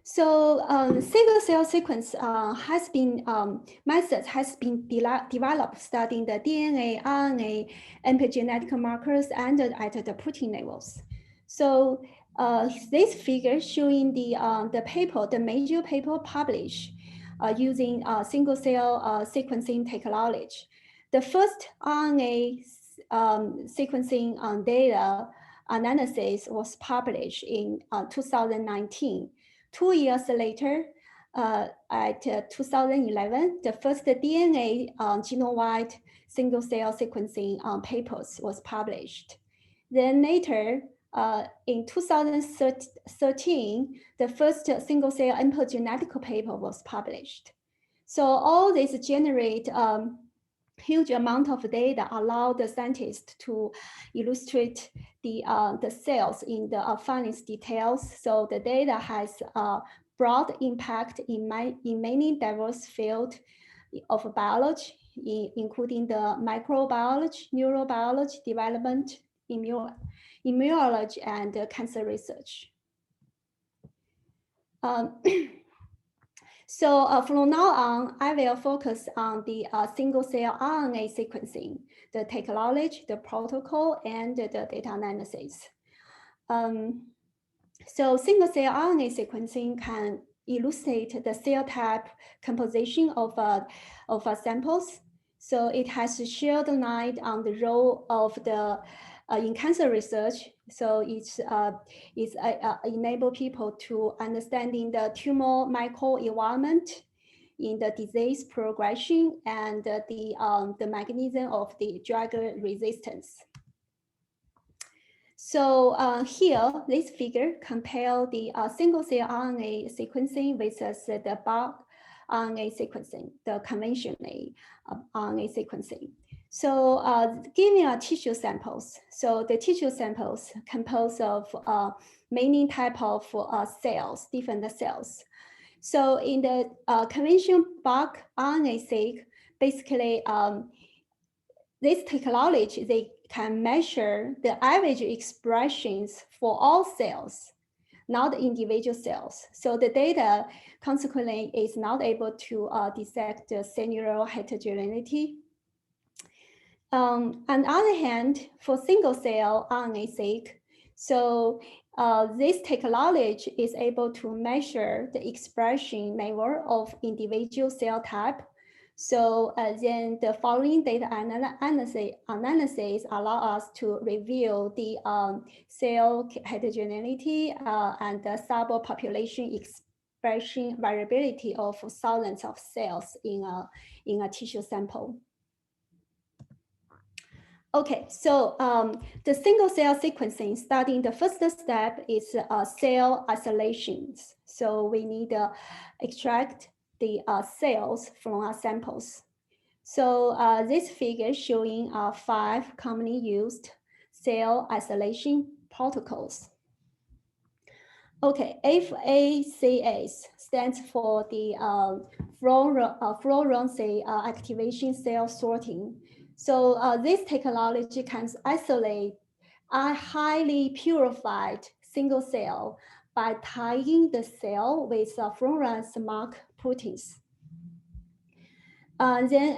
So single cell sequence methods has been developed studying the DNA, RNA, epigenetic markers and at the protein levels. So this figure showing the major paper published using single cell sequencing technology. The first RNA sequencing data analysis was published in 2019. 2 years later, at 2011, the first DNA genome-wide single-cell sequencing papers was published. Then later, in 2013, the first single-cell epigenetic paper was published. So all this generate huge amount of data allow the scientists to illustrate the cells in the finest details. So the data has a broad impact in many diverse fields of biology, including the microbiology, neurobiology, development, immunology, and cancer research. So from now on, I will focus on the single-cell RNA sequencing, the technology, the protocol, and the data analysis. So single-cell RNA sequencing can elucidate the cell type composition of samples. So it has shed light on the role of the in cancer research. So it's enable people to understanding the tumor microenvironment in the disease progression and the mechanism of the drug resistance. So here, this figure compare the single-cell RNA sequencing versus the bulk RNA sequencing, the conventional RNA sequencing. So giving tissue samples. So the tissue samples compose of many type of cells, different cells. So in the conventional bulk RNA-seq, basically this technology, they can measure the average expressions for all cells, not individual cells. So the data consequently is not able to dissect the cellular heterogeneity. On the other hand, for single cell RNA-seq, so this technology is able to measure the expression level of individual cell type. So then the following data analysis allow us to reveal the cell heterogeneity and the subpopulation expression variability of thousands of cells in a tissue sample. Okay, so the single cell sequencing studying the first step is cell isolations. So we need to extract the cells from our samples. So this figure showing 5 commonly used cell isolation protocols. Okay, FACS stands for the fluorescence activation cell sorting. So this technology can isolate a highly purified single cell by tying the cell with fluorescence mark proteins. Then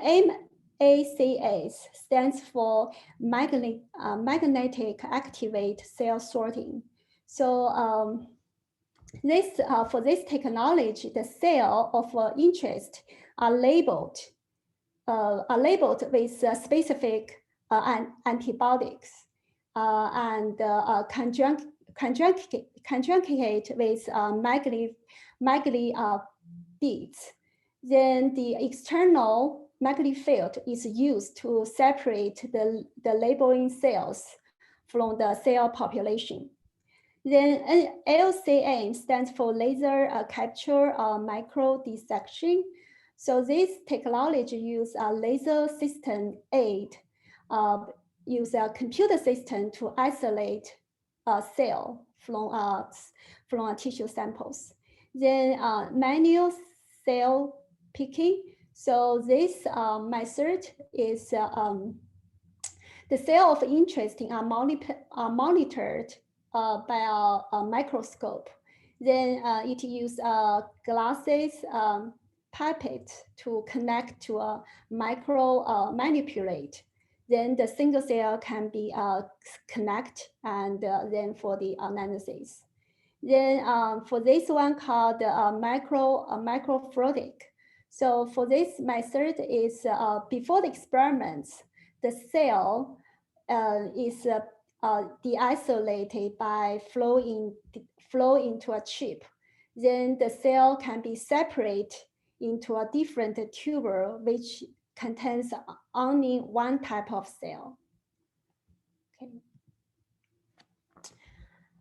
MACS stands for magnetic activate cell sorting. So for this technology, the cell of interest are labeled with specific antibiotics and conjugate with magnetite beads. Then the external magnetic field is used to separate the labeling cells from the cell population. Then LCM stands for laser capture micro dissection. So this technology use a laser system aid, use a computer system to isolate a cell from tissue samples. Then manual cell picking. So this method is the cell of interest are monitored by a microscope. Then it uses glasses pipette to connect to a micro manipulate. Then the single cell can be connect, and then for the analysis. Then for this one called microfluidic. So for this method is before the experiments, the cell is de-isolated by flow into a chip. Then the cell can be separated into a different tuber which contains only one type of cell. Okay.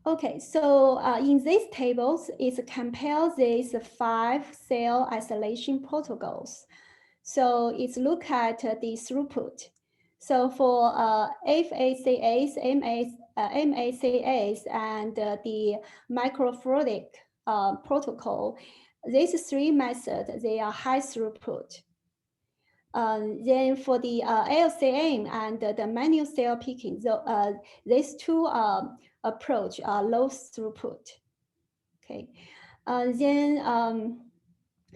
Okay, so in these tables, it compares these 5 cell isolation protocols. So it's look at the throughput. So for FACAs, MACAs, and the microfluidic protocol, these 3 methods, they are high throughput. Then for the LCM and the manual cell picking, these 2 approach are low throughput. Okay, then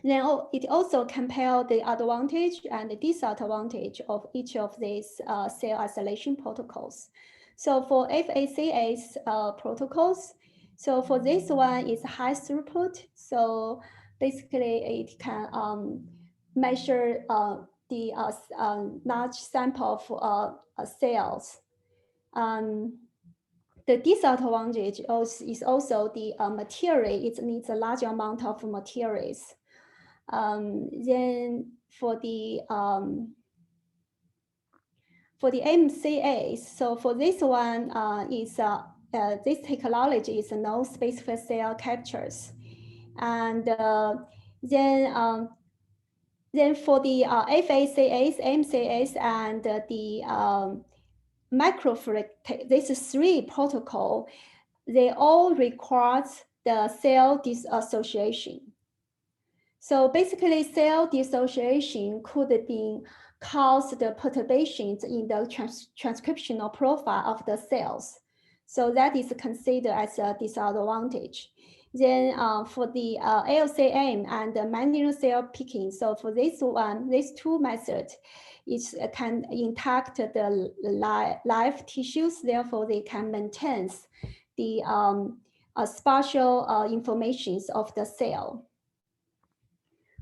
it also compares the advantage and the disadvantage of each of these cell isolation protocols. So for FACA's protocols, so for this one is high throughput. So basically it can measure the large sample of cells. The disadvantage is also the material. It needs a large amount of materials. Then for the MCAs, so for this one this technology is no specific cell captures, and then for the FACAs, MCAs, and the microfluidic, these 3 protocols, they all require the cell dissociation. So basically, cell dissociation could be cause the perturbations in the transcriptional profile of the cells. So that is considered as a disadvantage. Then for the LCM and the manual cell picking, so for this one, these 2 methods, it can intact the live tissues, therefore they can maintain the spatial informations of the cell.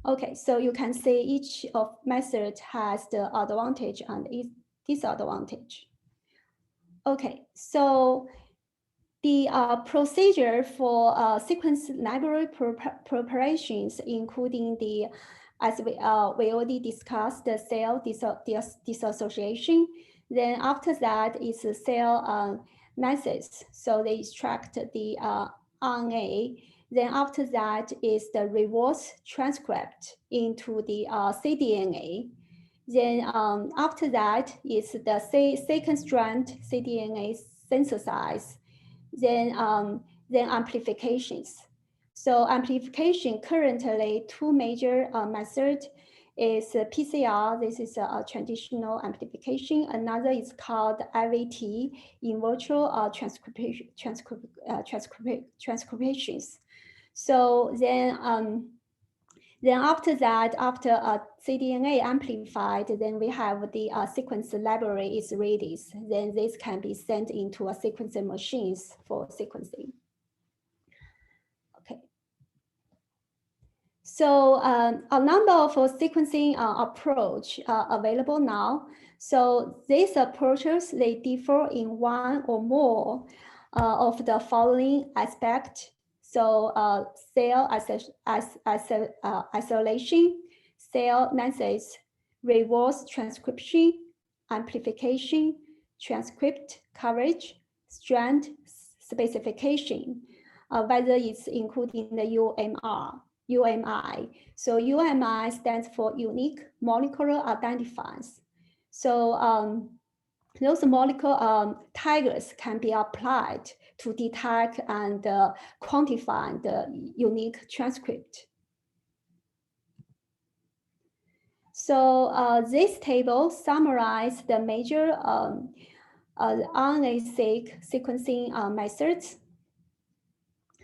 Okay, so you can see each of methods has the advantage and disadvantage. Okay, so the procedure for sequence library preparations, including the, as we already discussed, the cell dissociation. Then after that is the cell methods. So they extract the RNA. Then after that is the reverse transcript into the cDNA. Then after that is the second strand cDNA synthesized. Then amplifications. So amplification currently 2 major methods is PCR. This is a traditional amplification. Another is called IVT, in vitro transcriptions. So then after that, after cDNA amplified, then we have the sequence library is ready. Then this can be sent into a sequencing machines for sequencing. Okay. So a number of sequencing approach are available now. So these approaches, they differ in 1 or more of the following aspects. So cell isolation, cell methods, reverse transcription, amplification, transcript coverage, strand specification, whether it's including the UMI. So UMI stands for unique molecular identifiers. So those molecular tags can be applied to detect and quantify the unique transcript. So this table summarizes the major RNA-seq sequencing methods.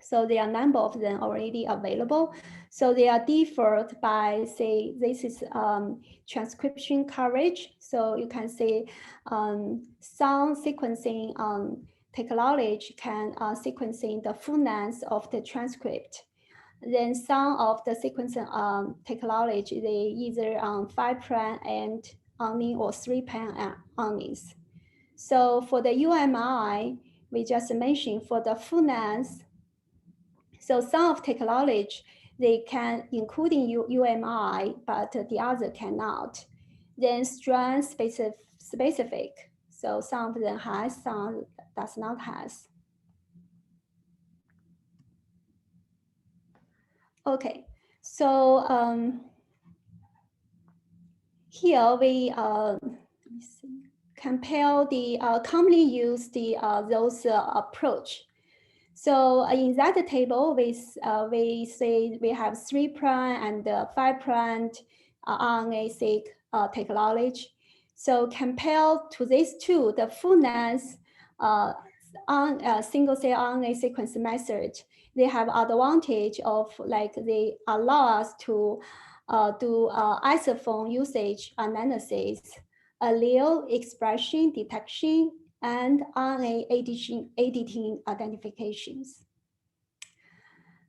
So there are a number of them already available. So they are differed by, say, this is transcription coverage. So you can say some sequencing technology can sequencing the full length of the transcript. Then some of the sequencing technology, they either 5' end only or 3' only. So for the UMI, we just mentioned for the full length, so some of technology, they can, including UMI, but the other cannot. Then strand specific. So some of them has, some does not has. Okay, so here we let me see, compare the commonly used those approach. So in that table, we say we have 3' and 5' RNA-seq technology. So compared to these two, the full length single-cell RNA sequence method, they have advantage of, like, they allow us to do isoform usage analysis, allele expression detection, and RNA editing identifications.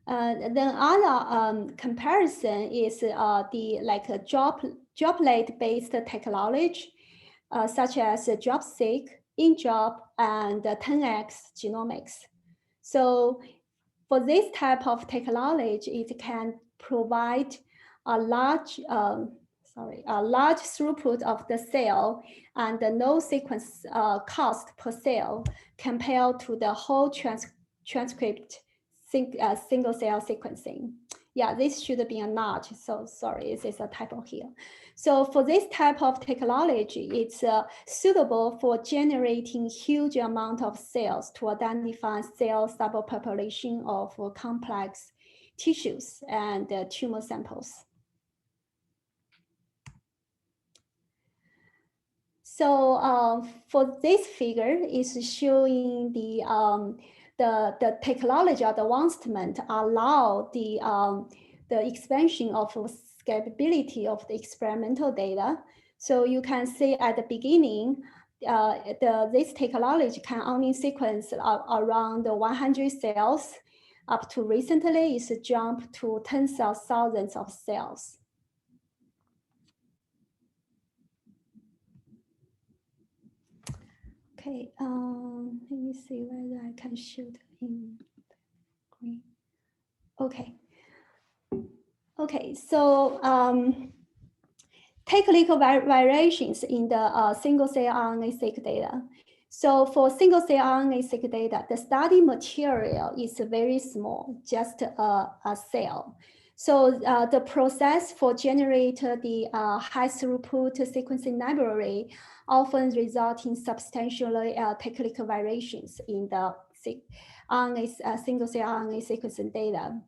Then other comparison is the droplet-based technology, such as DropSeq, InDrop, and 10x genomics. So for this type of technology, it can provide a large throughput of the cell and no sequence cost per cell compared to the whole transcript single cell sequencing. Yeah, this should be a notch. So sorry, this is a typo here. So for this type of technology, it's suitable for generating huge amount of cells to identify cell subpopulation of complex tissues and tumor samples. So for this figure is showing the technology advancement allow the expansion of scalability of the experimental data. So you can see at the beginning, this technology can only sequence around 100 cells. Up to recently, it's jumped to tens of thousands of cells. Okay, let me see whether I can shoot in green. Okay. Okay, so technical variations in the single-cell RNA-seq data. So for single-cell RNA-seq data, the study material is very small, just a cell. So the process for generate the high throughput sequencing library often result in substantial technical variations in the single-cell RNA sequencing data.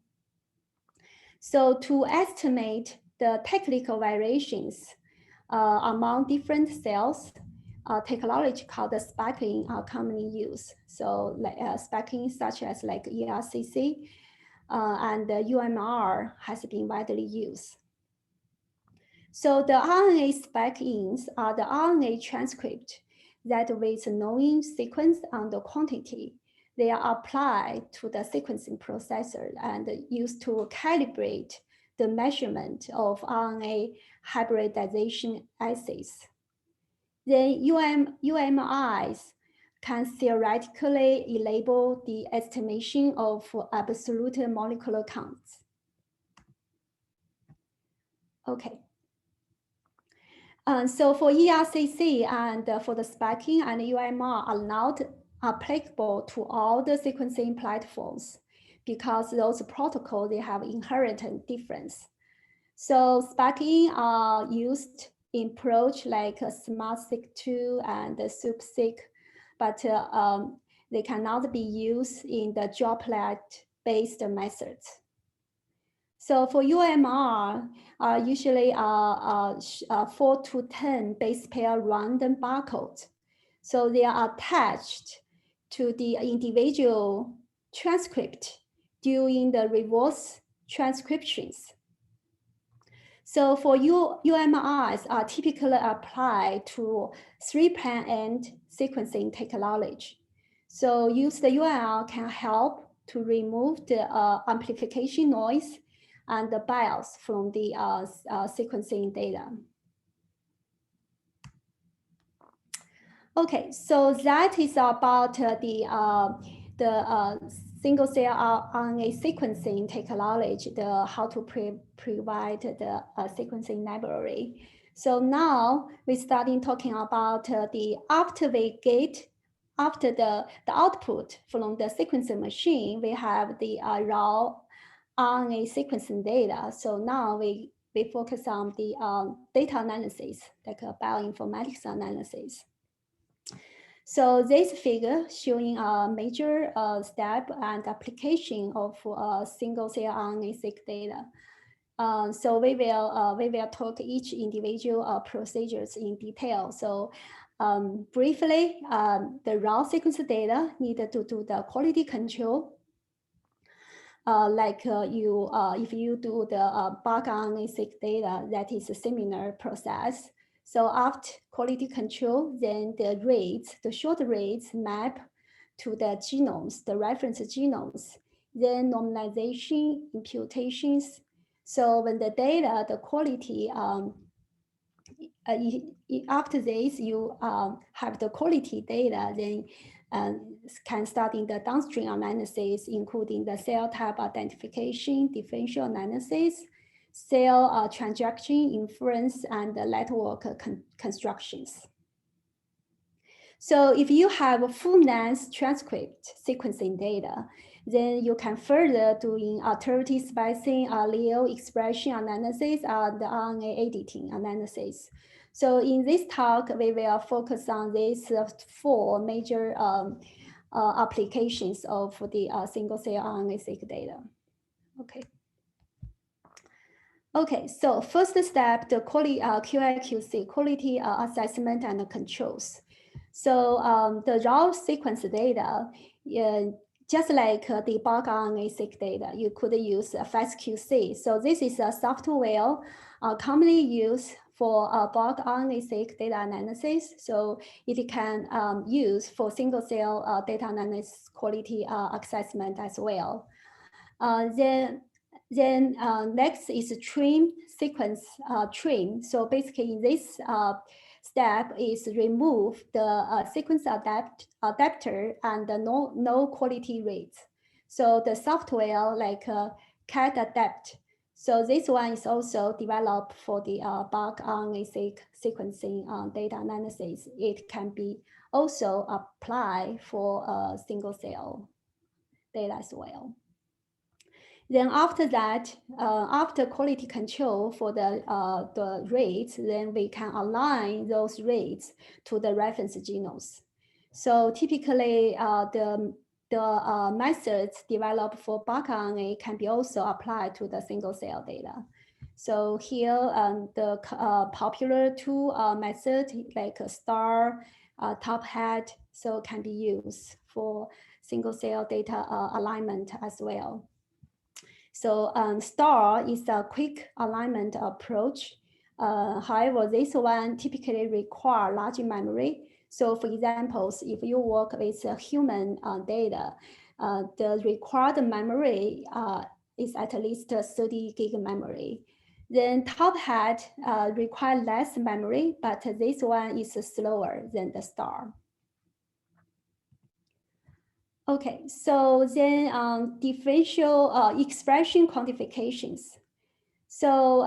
So to estimate the technical variations among different cells, technology called the specking are commonly used. So specking such as like ERCC and the UMR has been widely used. So the RNA spec-ins are the RNA transcript that with knowing sequence and the quantity, they are applied to the sequencing processor and used to calibrate the measurement of RNA hybridization assays. Then UMIs can theoretically enable the estimation of absolute molecular counts. Okay. So for ERCC and for the specking and UMR are not applicable to all the sequencing platforms because those protocols, they have inherent difference. So specking are used in approach like SmartSeq2 and SoupSeq, but they cannot be used in the droplet-based methods. So for UMR, usually 4 to 10 base pair random barcodes. So they are attached to the individual transcript doing the reverse transcriptions. So for UMRs are typically applied to 3' end sequencing technology. So use the UALR can help to remove the amplification noise and the bias from the sequencing data. Okay, so that is about the single-cell RNA sequencing technology, how to provide the sequencing library. So now we're starting talking about after the output from the sequencing machine, we have the raw RNA sequencing data. So now we focus on the data analysis, like bioinformatics analysis. So this figure showing a major step and application of single-cell RNA-seq data. So we will talk each individual procedures in detail. So briefly, the raw sequence data needed to do the quality control. If you do the bulk RNA-seq data, that is a similar process. So after quality control, then the rates, the short rates map to the genomes, the reference genomes, then normalization, imputations. So when the data, the quality, after this, you have the quality data, then can start in the downstream analysis, including the cell type identification, differential analysis, cell transaction inference, and the network constructions. So if you have a full-length transcript sequencing data, then you can further doing alternative splicing, allele expression analysis, and the RNA editing analysis. So in this talk, we will focus on these 4 major applications of the single-cell RNA-seq data. Okay, so first step, the quality QA/QC, quality assessment and controls. So the raw sequence data, just like the bulk RNA-seq data, you could use FastQC. So this is a software commonly used for bulk RNA-seq data analysis. So it can use for single-cell data analysis quality assessment as well. Then next is trim sequence trim. So basically in this step is remove the sequence adapter and the no quality rates. So the software like CAT adapt. So this one is also developed for the bulk RNA-seq sequencing data analysis. It can be also applied for single cell data as well. Then after that, after quality control for the rates, then we can align those rates to the reference genomes. So typically, the methods developed for bulk RNA can be also applied to the single cell data. So here, the popular 2 methods like STAR, top hat, so can be used for single cell data alignment as well. So STAR is a quick alignment approach. However, this one typically requires large memory. So for example, if you work with human data, the required memory is at least 30 gig memory. Then top hat requires less memory, but this one is slower than the STAR. Okay, so then differential expression quantifications. So,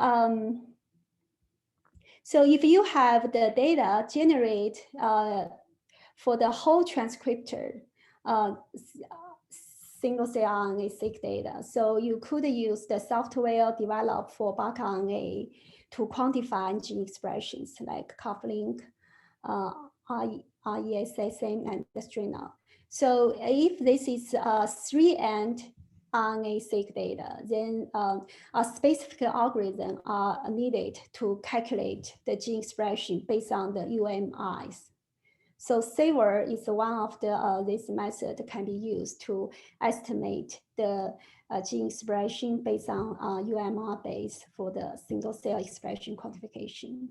so if you have the data generate for the whole transcriptor, single-cell RNA-seq data, so you could use the software developed for bulk RNA to quantify gene expressions like cuff-link, RESSM, and the string-out. So if this is 3-end RNA-seq data, then a specific algorithm are needed to calculate the gene expression based on the UAMS. So saver is one of the this method can be used to estimate the gene expression based on UMR base for the single cell expression quantification.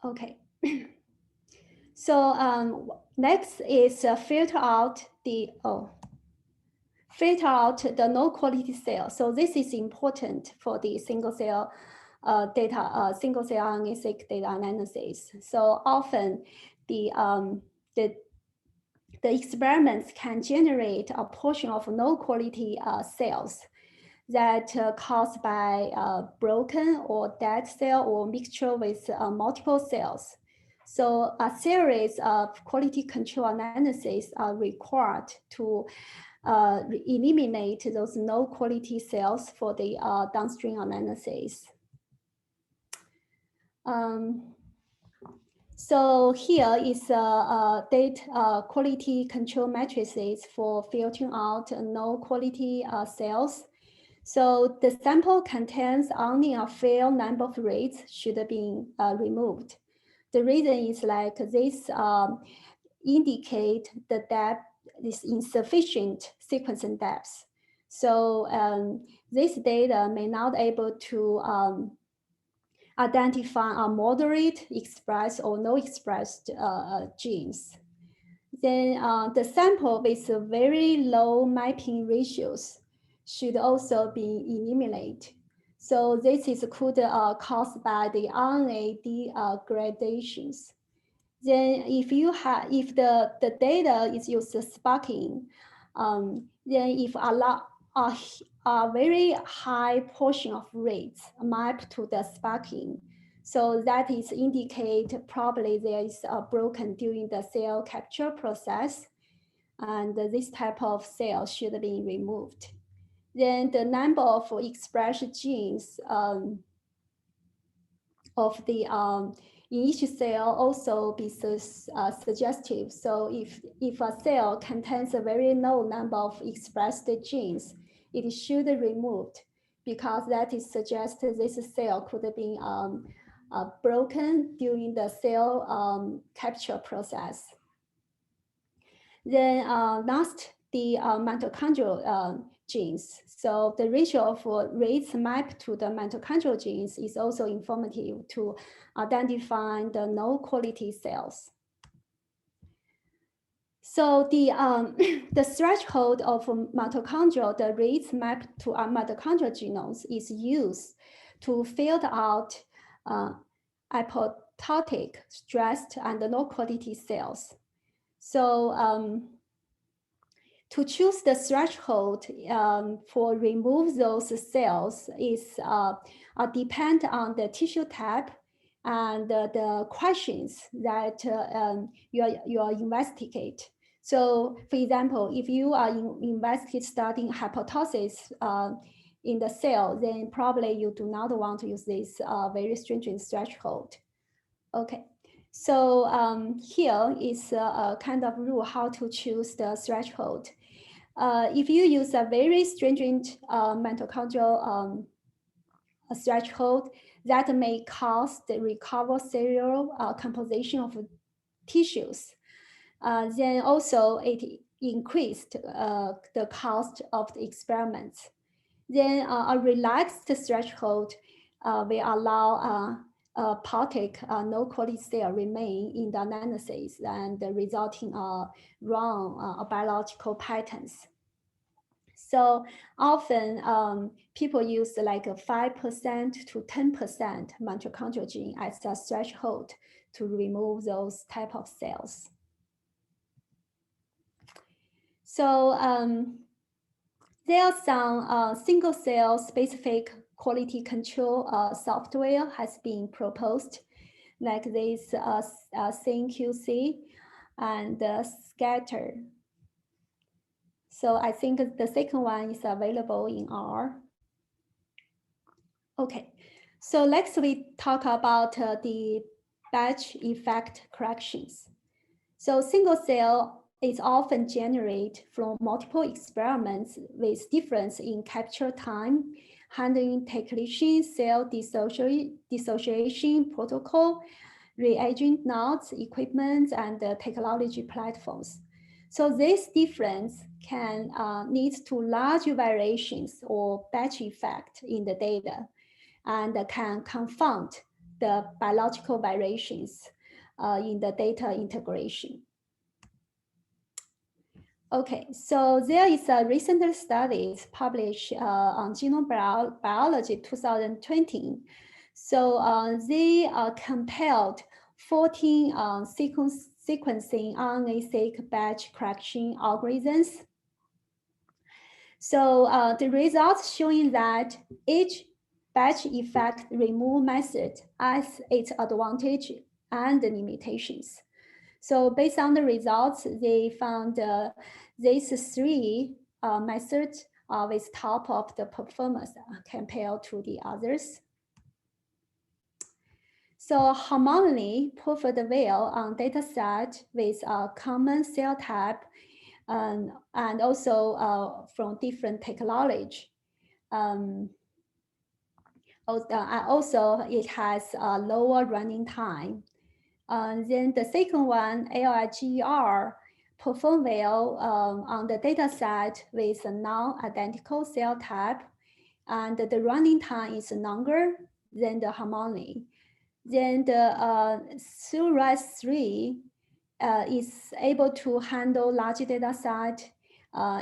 Okay. So next is filter out the no quality cell. So this is important for the single cell single cell RNA-seq data analysis. So often the experiments can generate a portion of no quality cells that caused by broken or dead cell or mixture with multiple cells. So a series of quality control analyses are required to eliminate those no quality cells for the downstream analysis. So here is data quality control matrices for filtering out no quality cells. So the sample contains only a fair number of reads should have been removed. The reason is like this indicate the depth is insufficient sequencing depth. So this data may not able to identify a moderate expressed or no expressed genes. Then the sample with very low mapping ratios should also be eliminated. So this is could caused by the RNA degradations. Then if the data is used sparking, then if a very high portion of rates map to the sparking, so that is indicate probably there is a broken during the cell capture process, and this type of cell should be removed. Then the number of expressed genes of the in each cell also be suggestive. So if a cell contains a very low number of expressed genes, it should be removed because that is suggested this cell could have been broken during the cell capture process. Then last, the mitochondrial genes. So the ratio of rates mapped to the mitochondrial genes is also informative to identify the no quality cells. So the the threshold of mitochondrial, the rates mapped to our mitochondrial genomes is used to filter out apoptotic, stressed, and no quality cells. So to choose the threshold for remove those cells is depend on the tissue type and the questions that you are investigate. So for example, if you are studying apoptosis in the cell, then probably you do not want to use this very stringent threshold. Okay. So here is a kind of rule how to choose the threshold. If you use a very stringent mitochondrial threshold, that may cause the recover cellular composition of tissues. Then also it increased the cost of the experiments. Then a relaxed threshold will allow apoptotic no quality cell remain in the analysis and resulting wrong biological patterns. So often people use like a 5% to 10% mitochondrial gene as a threshold to remove those type of cells. So there are some single cell specific quality control software has been proposed, like this CNQC and Scatter. So I think the second one is available in R. Okay, so next we talk about the batch effect corrections. So single cell is often generated from multiple experiments with difference in capture time, handling technician cell dissociation protocol, reagent nodes, equipment, and technology platforms. So this difference can lead to large variations or batch effect in the data and can confound the biological variations in the data integration. Okay, so there is a recent study published on Genome Biology 2020. So they compared 14 sequencing RNA-seq batch correction algorithms. So the results showing that each batch effect remove method has its advantage and limitations. So based on the results, they found these three methods with top of the performance compared to the others. So harmoniously proffered well on data set with a common cell type and also from different technology. Also, it has a lower running time. Then the second one, LIGR, performed well on the data set with a non-identical cell type, and the running time is longer than the harmony. Then the SURAS-3 is able to handle large data set,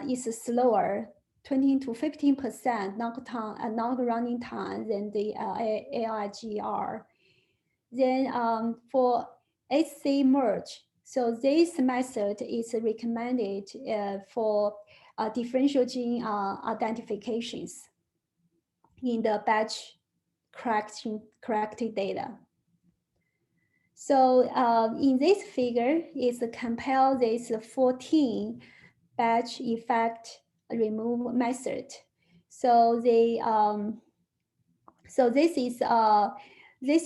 is slower, 20 to 15% not running time than the LIGR. Then for HC merge, so this method is recommended for differential gene identifications in the batch corrected data. So in this figure is compare this 14 batch effect remove method. So they so this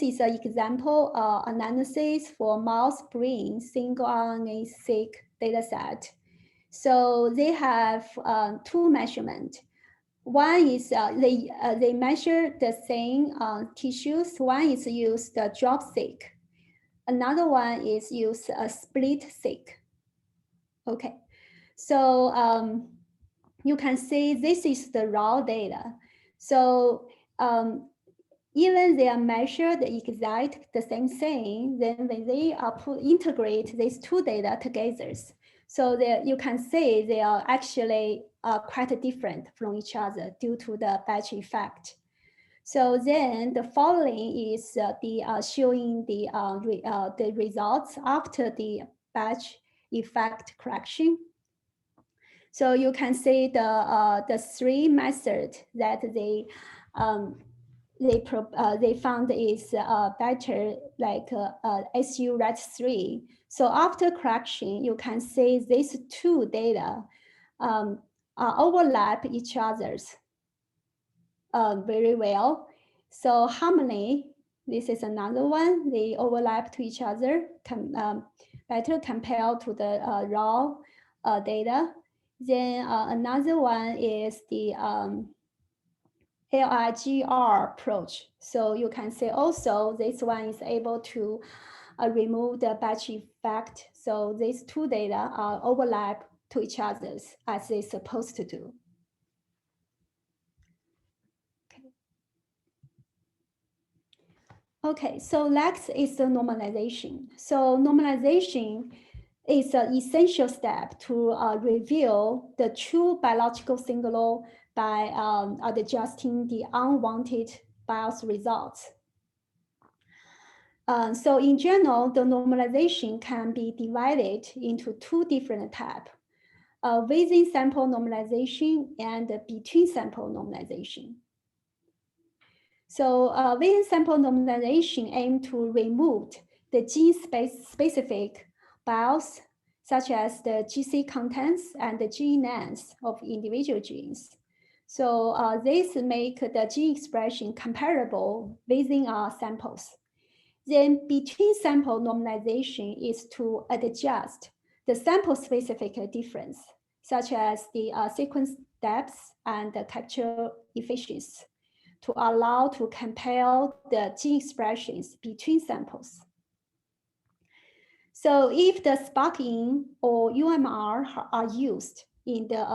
is an example analysis for mouse brain single RNA-seq dataset. So they have two measurements. One is they measure the same tissues. One is used the drop-seq. Another one is use a split-seq. Okay, so you can see this is the raw data. So even they are measured exact the same thing, then when they are integrate these two data together, so you can see they are actually quite different from each other due to the batch effect. So then the following is showing the results after the batch effect correction. So you can see the three methods that they found is better, like SURAS-3. So after correction, you can see these two data overlap each other's very well. So harmony, this is another one. They overlap to each other, better compared to the raw data. Then another one is the LIGR approach. So you can see also this one is able to remove the batch effect. So these two data overlap to each other as they're supposed to do. Okay, so next is the normalization. So normalization is an essential step to reveal the true biological singular by adjusting the unwanted bias results. So in general, the normalization can be divided into two different types, within sample normalization and between sample normalization. So within sample normalization aim to remove the gene-specific bias, such as the GC contents and the gene length of individual genes. So this make the gene expression comparable within our samples. Then between sample normalization is to adjust the sample-specific difference, such as the sequence depth and the capture efficiency. to allow to compare the gene expressions between samples. So if the sparking or UMR are used in the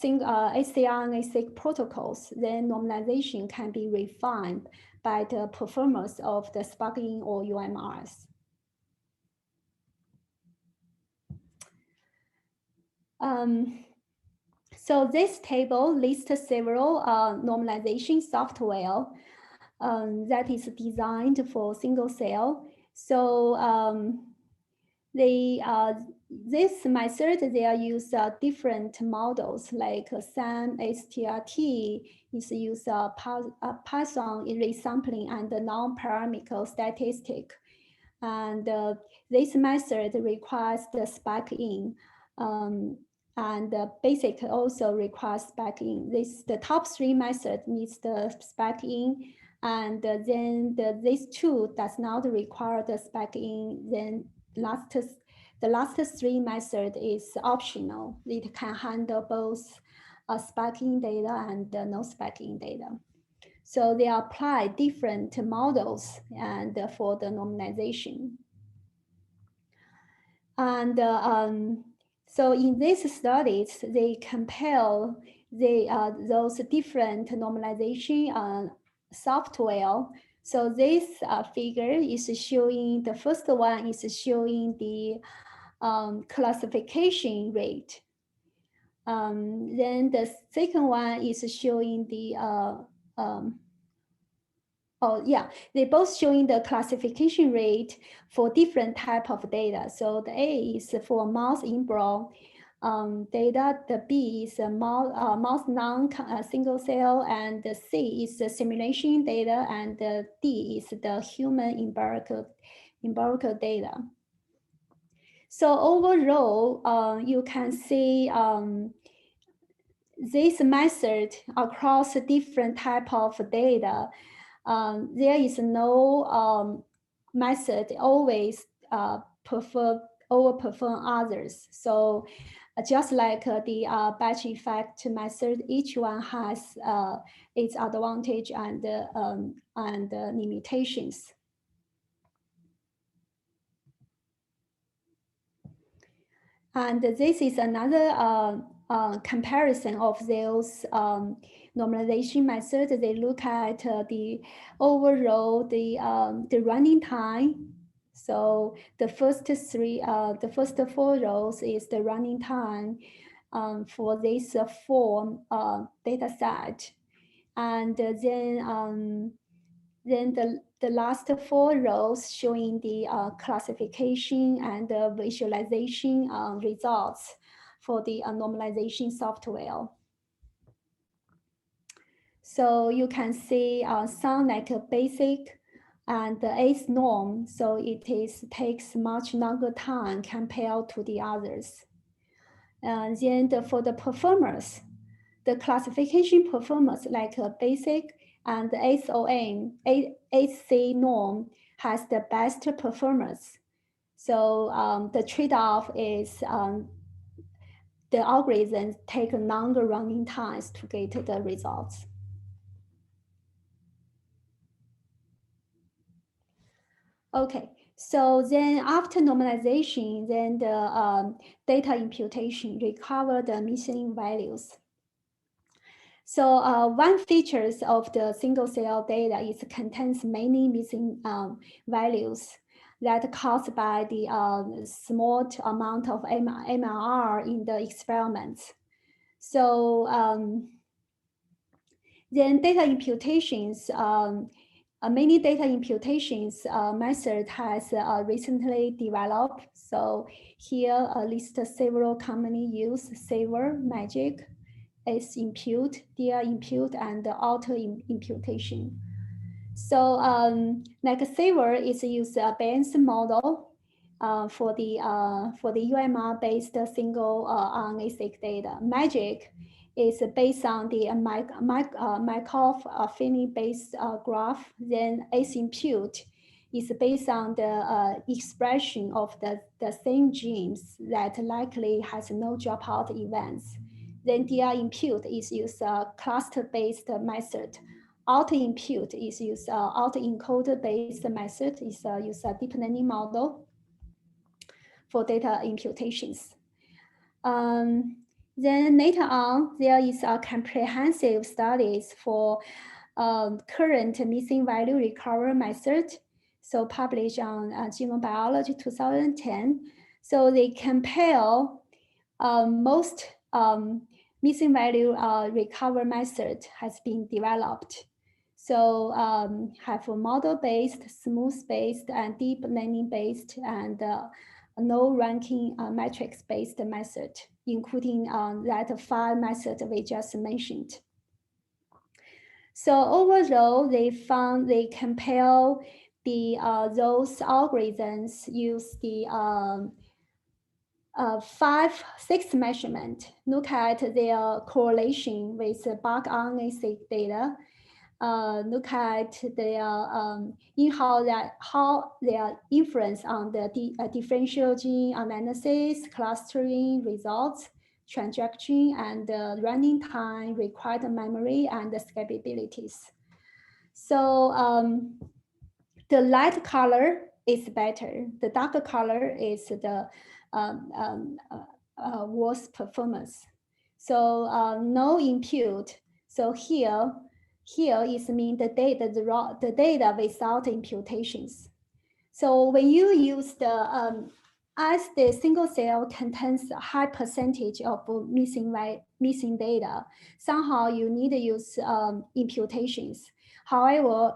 saRNA-seq protocols, then normalization can be refined by the performance of the sparking or UMRs. So this table lists several normalization software that is designed for single cell. So this method, they are use different models like SAM, STRT, is use Python resampling and non-parametric statistic. And this method requires the spec-in. And basic also requires spec-in. The top three method needs the spec-in, and then these two does not require the spec-in. Then the last three method is optional. It can handle both spec-in data and no spec-in data. So they apply different models and for the normalization. And so in these studies, they compare those different normalization software. So this figure is showing, the first one is showing the classification rate. Then the second one is showing the, they both showing the classification rate for different type of data. So the A is for mouse inborn data, the B is mouse non-single cell, and the C is the simulation data, and the D is the human empirical data. So overall, you can see this method across different type of data. There is no method always overperform others. So just like the batch effect method, each one has its advantage and limitations. And this is another comparison of those normalization methods. They look at the overall the running time. So the first four rows is the running time for this four data set, and then the last four rows showing the classification and visualization results for the normalization software. So you can see some like a basic and the ACE norm. So it takes much longer time compared to the others. And then for the performance, the classification performance like a basic and the ACE-OM, AC norm has the best performance. So the trade-off is the algorithms take longer running times to get the results. Okay, so then after normalization, then the data imputation recover the missing values. So one features of the single cell data is contains many missing values that caused by the small amount of MLR in the experiments. So then data imputations, many data imputations method has recently developed. So here a list of several companies use Saver, Magic, S-impute, DR-impute, and auto-imputation. So like Saver is use a Bayes model for the UMR-based single RNA-seq data. Magic is based on the Markov-Affini-based graph. Then S-impute is based on the expression of the same genes that likely has no dropout events. Then DR-impute is use a cluster-based method auto-impute is use auto-encoder-based method is use a deep learning model for data imputations. Then later on, there is a comprehensive studies for current missing value recovery method. So published on Genome Biology 2010. So they compare most missing value recovery method has been developed. So have a model-based, smooth-based, and deep learning-based, and no ranking matrix-based method, including that 5 methods we just mentioned. So overall, they compare the those algorithms use the 6 measurement, look at their correlation with the bulk RNA-seq data, look at their how their influence on the differential gene analysis, clustering results, trajectory, and running time, required memory, and the scalabilities. So the light color is better. The darker color is the worse performance. So no impute. So here is mean the data without imputations. So when you use the as the single cell contains a high percentage of missing data, somehow you need to use imputations. However,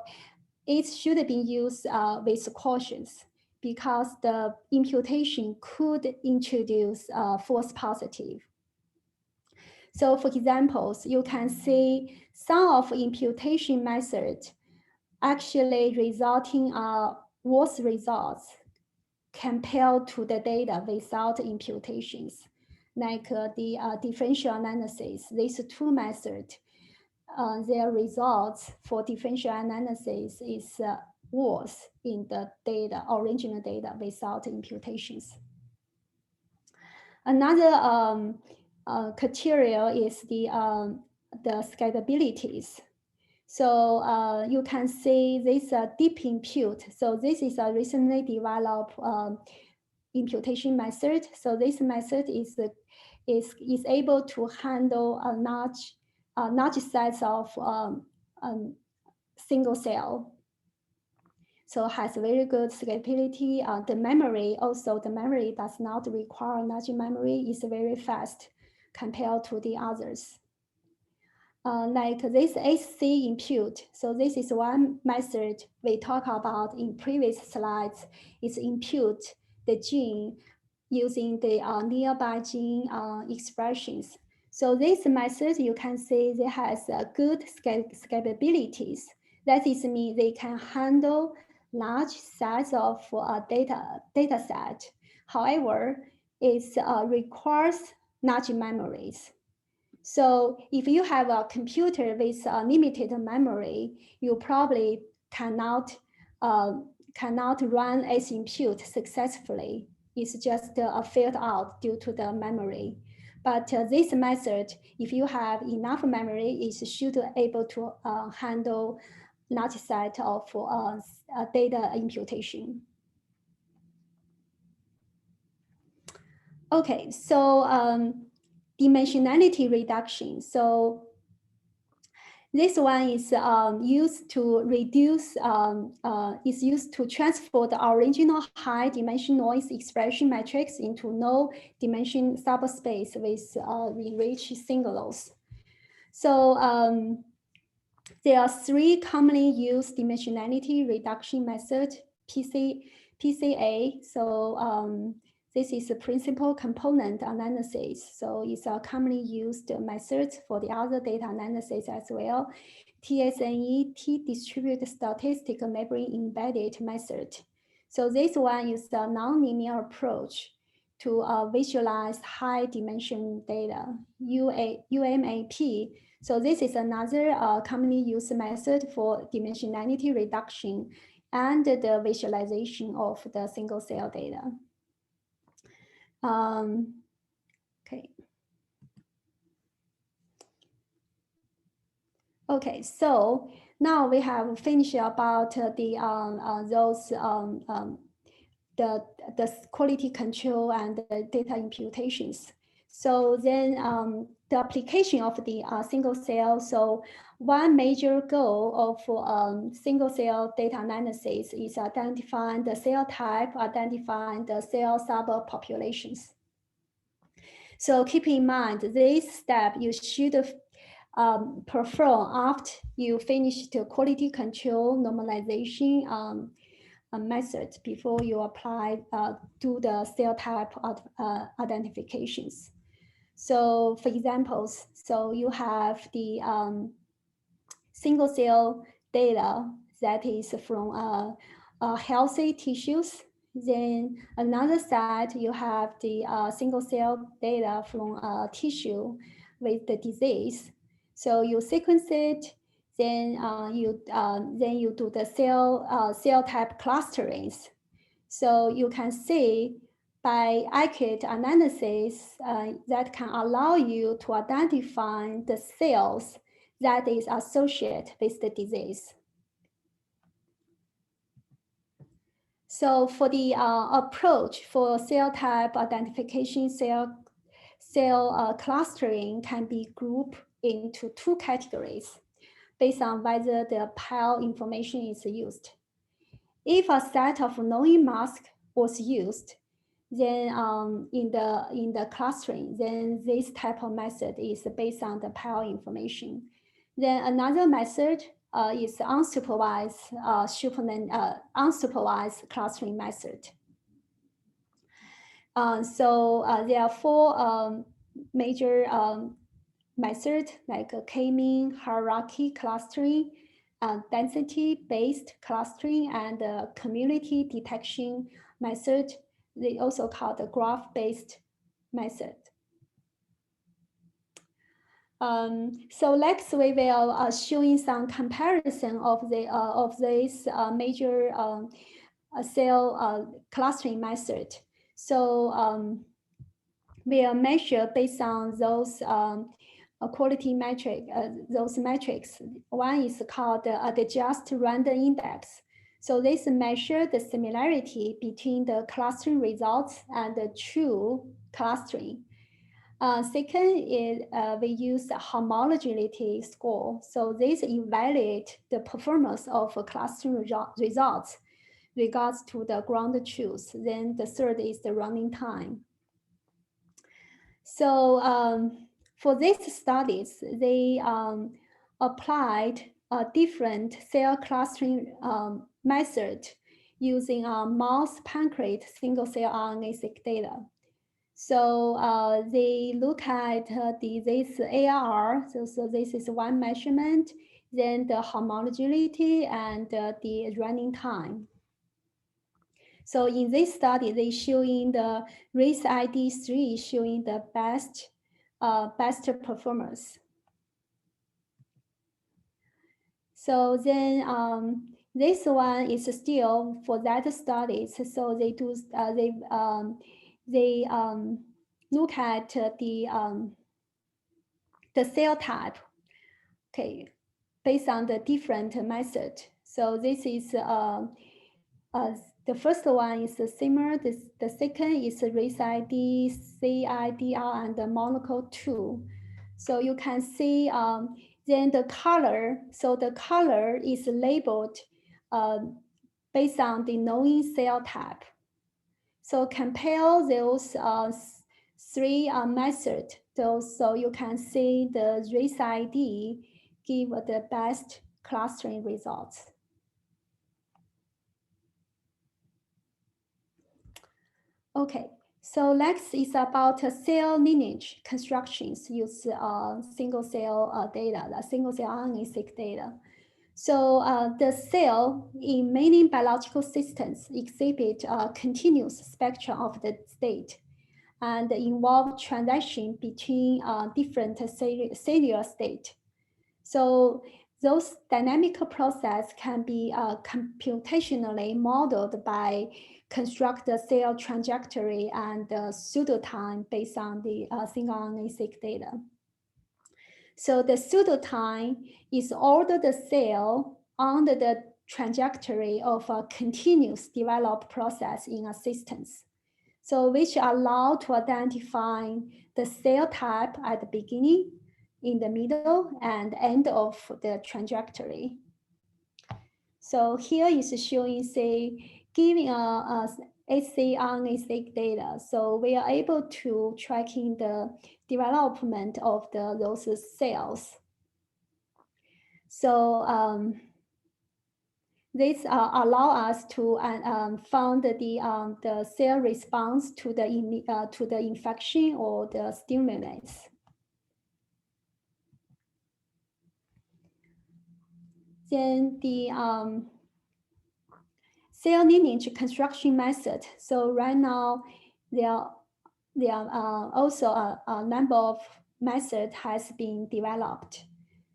it should be used with cautions, because the imputation could introduce false positive. So for examples, you can see some of imputation methods actually resulting worse results compared to the data without imputations, like the differential analysis. These 2 methods, their results for differential analysis is worse in the data, original data without imputations. Another criteria is the scalabilities. So you can see this deep impute. So this is a recently developed imputation method. So this method is able to handle a large size of single cell. So has very good scalability. The memory does not require large memory, is very fast compared to the others. Like this HC impute. So this is one method we talked about in previous slides. It's impute the gene using the nearby gene expressions. So this method, you can see it has good scalabilities. That is mean they can handle large size of data set. However, it requires large memories. So if you have a computer with limited memory, you probably cannot run as impute successfully. It's just failed out due to the memory. But this method, if you have enough memory, it should able to handle large set of data imputation. Okay, so dimensionality reduction. So this one is used to reduce, is used to transfer the original high dimension noise expression matrix into low dimension subspace with enriched singulars. So there are 3 commonly used dimensionality reduction methods, PCA. So this is a principal component analysis. So it's a commonly used method for the other data analysis as well. TSNE, T-distributed statistical neighboring embedded method. So this one is a nonlinear approach to visualize high dimension data, UAMP. So this is another commonly used method for dimensionality reduction and the visualization of the single cell data. Okay. Okay, so now we have finished about the quality control and the data imputations. So then the application of the single cell. So one major goal of single cell data analysis is identifying the cell type, identifying the cell subpopulations. So keep in mind, this step you should perform after you finish the quality control normalization method before you apply do the cell type identifications. So for examples, so you have the single cell data that is from healthy tissues. Then another side, you have the single cell data from tissue with the disease. So you sequence it, then you do the cell type clusterings. So you can see by accurate analysis that can allow you to identify the cells that is associated with the disease. So for the approach for cell type identification, cell clustering can be grouped into two categories based on whether the pile information is used. If a set of knowing mask was used, then in the clustering, then this type of method is based on the pile information. Then another method is unsupervised unsupervised clustering method. So there are four major methods like k-mean hierarchy clustering, density-based clustering, and community detection method. They also call the graph-based method. So next we will showing some comparison of this major cell clustering method. So we'll measure based on those quality metric, those metrics. One is called the just random index. So this measure the similarity between the clustering results and the true clustering. Second is we use the homogeneity score. So this evaluate the performance of clustering results regards to the ground truth. Then the third is the running time. So for these studies, they applied a different cell clustering method using mouse pancreas single-cell RNA-seq data. So they look at this ARR, so this is one measurement, then the homogeneity and the running time. So in this study, they showing the race ID 3 showing the best performance. So then this one is still for that studies. So they do they look at the cell type, okay, based on the different method. So this is the first one is similar. The second is race ID, CIDR, and the molecule 2. So you can see then the color. So the color is labeled based on the knowing cell type. So compare those three methods. So you can see the race ID give the best clustering results. Okay, so next is about cell lineage constructions use single cell data, the single cell RNA-seq data. So the cell in many biological systems exhibit a continuous spectrum of the state and involve transaction between different cellular state. So those dynamic processes can be computationally modeled by construct the cell trajectory and pseudo time based on the single RNA-seq data. So the pseudo time is order the cell under the trajectory of a continuous developed process in a system. So which allow to identify the cell type at the beginning, in the middle, and end of the trajectory. So here is showing, say, giving a RNA-seq data. So we are able to tracking the development of those cells. So this allow us to found the cell response to the infection or the stimulants. Then the cell lineage construction method. So right now, there are also a number of methods has been developed.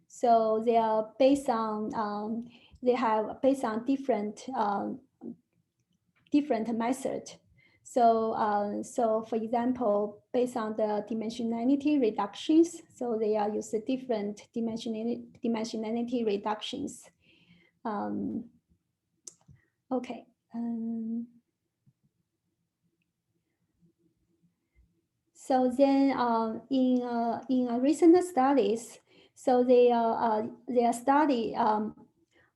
So they are based on based on different methods. So for example, based on the dimensionality reductions, so they are used different dimensionality reductions. Okay. So then in recent studies, so they study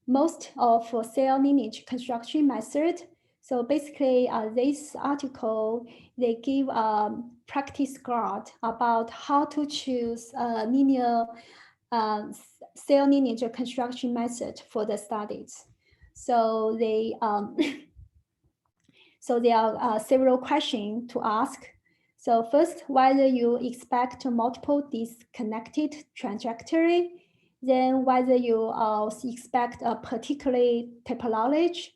most of cell lineage construction method. So basically, this article, they give practice guide about how to choose a linear cell lineage construction method for the studies. So they so there are several questions to ask. So first, whether you expect multiple disconnected trajectory, then whether you expect a particular topology,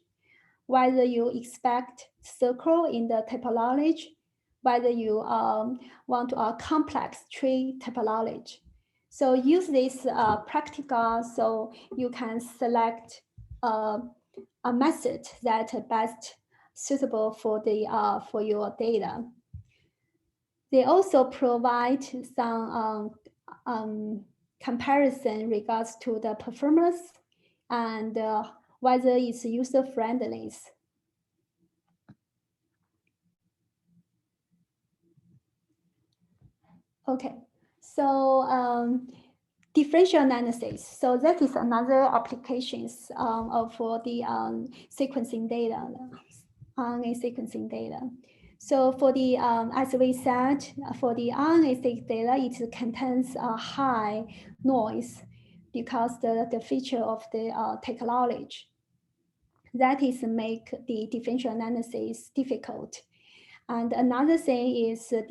whether you expect circle in the topology, whether you want a complex tree topology. So use this practical so you can select a method that best suitable for for your data. They also provide some comparison regards to the performance and whether it's user friendly. Okay, so differential analysis. So that is another applications for the sequencing data, RNA sequencing data. So for the, as we said, for the RNA-seq data, it contains a high noise because the feature of the technology. That is make the differential analysis difficult. And another thing is in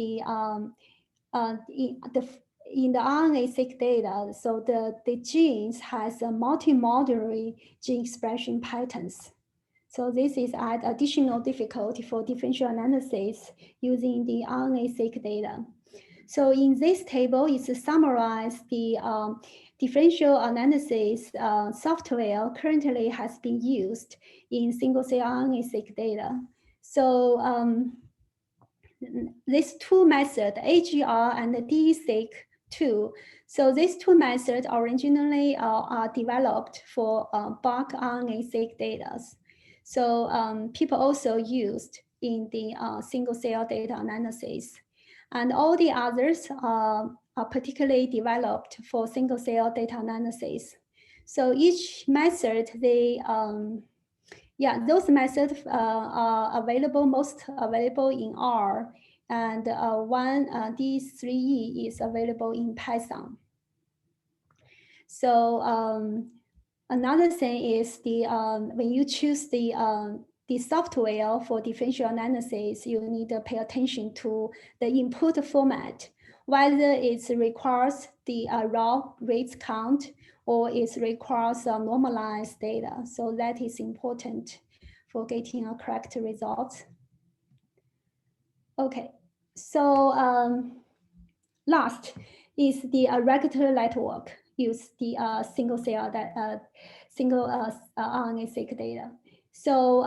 the RNA-seq data, so the genes has a multimodal gene expression patterns. So this is add additional difficulty for differential analysis using the RNA-seq data. So in this table, it's summarized the differential analysis software currently has been used in single-cell RNA-seq data. So these two methods, AGR and the dissect2, so these two methods originally are developed for bulk RNA-seq data. So people also used in the single-cell data analysis. And all the others are particularly developed for single-cell data analysis. So each method, those methods are available, most available in R, and one D3E is available in Python. So another thing is when you choose the software for differential analysis, you need to pay attention to the input format, whether it requires the raw reads count or it requires normalized data. So that is important for getting a correct result. Okay, so last is the regulatory network. Use the single-cell RNA-seq data. So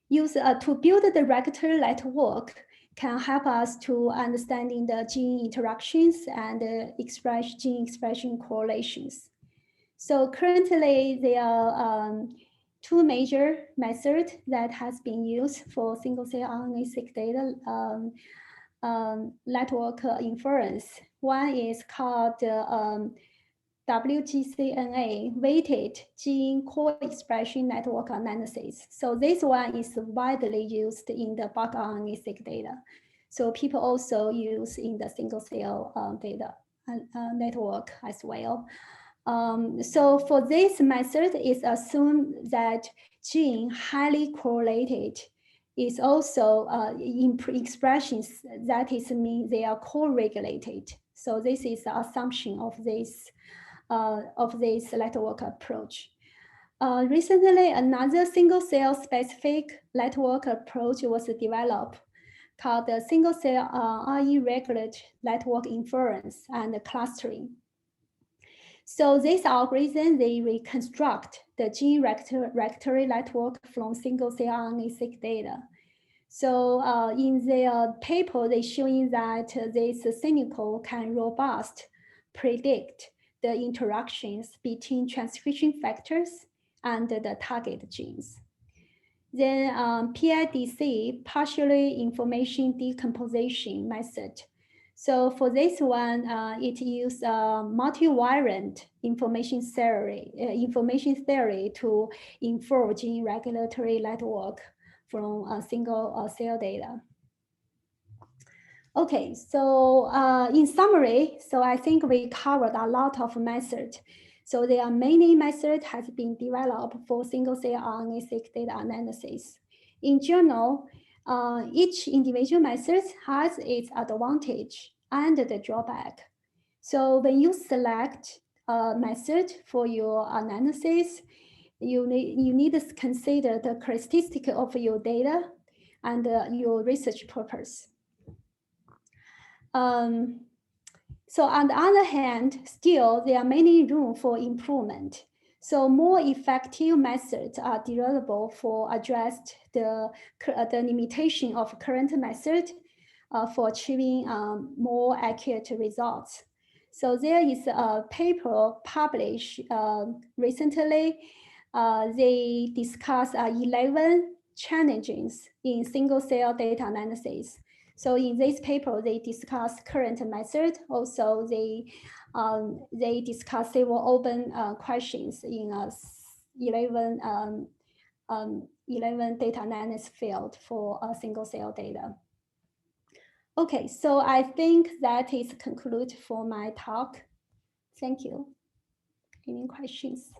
use to build the regulatory network, can help us to understanding the gene interactions and gene expression correlations. So currently there are two major methods that has been used for single-cell RNA-seq data network inference. One is called WGCNA, weighted gene co-expression network analysis. So this one is widely used in the bulk RNA-seq data. So people also use in the single-cell data network as well. So for this method, it's assumed that gene highly correlated is also in expressions, that is mean they are co-regulated. So this is the assumption of this network approach. Recently, another single-cell specific network approach was developed called the single-cell irregular network inference and clustering. So this algorithm, they reconstruct the gene regulatory network from single-cell RNA-seq data. So in their paper, they showing that this cynical can robust predict the interactions between transcription factors and the target genes. Then PIDC, partially information decomposition method. So for this one, it uses multivariant information theory to infer gene regulatory network from single cell data. Okay, so in summary, so I think we covered a lot of methods. So there are many methods has been developed for single-cell RNA-seq data analysis. In general, each individual method has its advantage and the drawback. So when you select a method for your analysis, you need to consider the characteristic of your data and your research purpose. So on the other hand, still there are many room for improvement. So more effective methods are developable for address the limitation of current method for achieving more accurate results. So there is a paper published recently. They discuss 11 challenges in single-cell data analysis. So in this paper, they discuss current method. Also, they discuss several open questions in 11 data analysis field for single-cell data. Okay, so I think that is conclude for my talk. Thank you. Any questions?